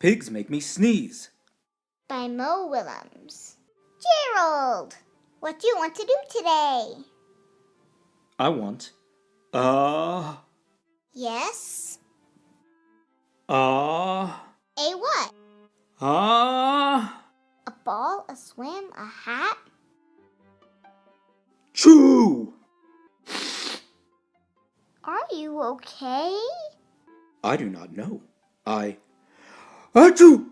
Pigs make me sneeze. By Mo Willems. Gerald, what do you want to do today? I want, Yes? uh, A what? uh, A ball, a swim, a hat? chew! Are you okay? I do not know. Achoo!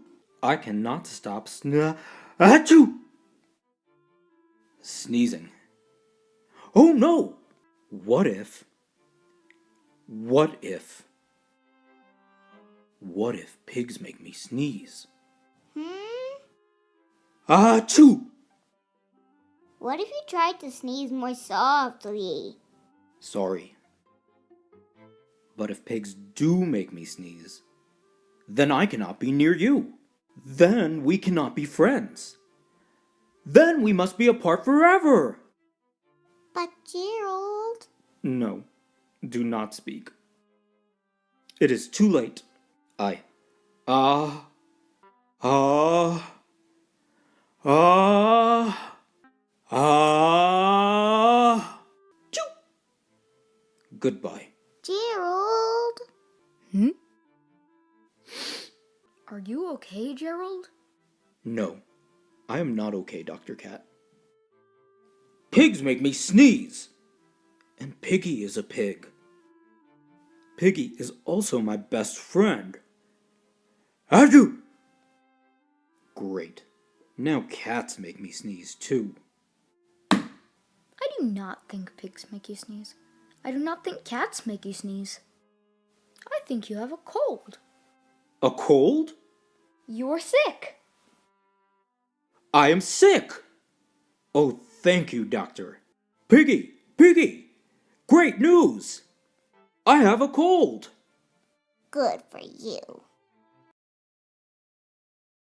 I cannot stop achoo! Sneezing. Oh no! What if pigs make me sneeze? Achoo! What if you tried to sneeze more softly? Sorry. But if pigs do make me sneeze, then I cannot be near you. Then we cannot be friends. Then we must be apart forever. But Gerald... No, do not speak. It is too late. Choo! Goodbye. Gerald... Are you okay, Gerald? No, I am not okay, Dr. Cat. Pigs make me sneeze. And Piggy is a pig. Piggy is also my best friend. Achoo! Great. Now cats make me sneeze too. I do not think pigs make you sneeze. I do not think cats make you sneeze. I think you have a cold. A cold? You're sick. I am sick. Oh, thank you, Doctor. Piggy! Great news! I have a cold. Good for you.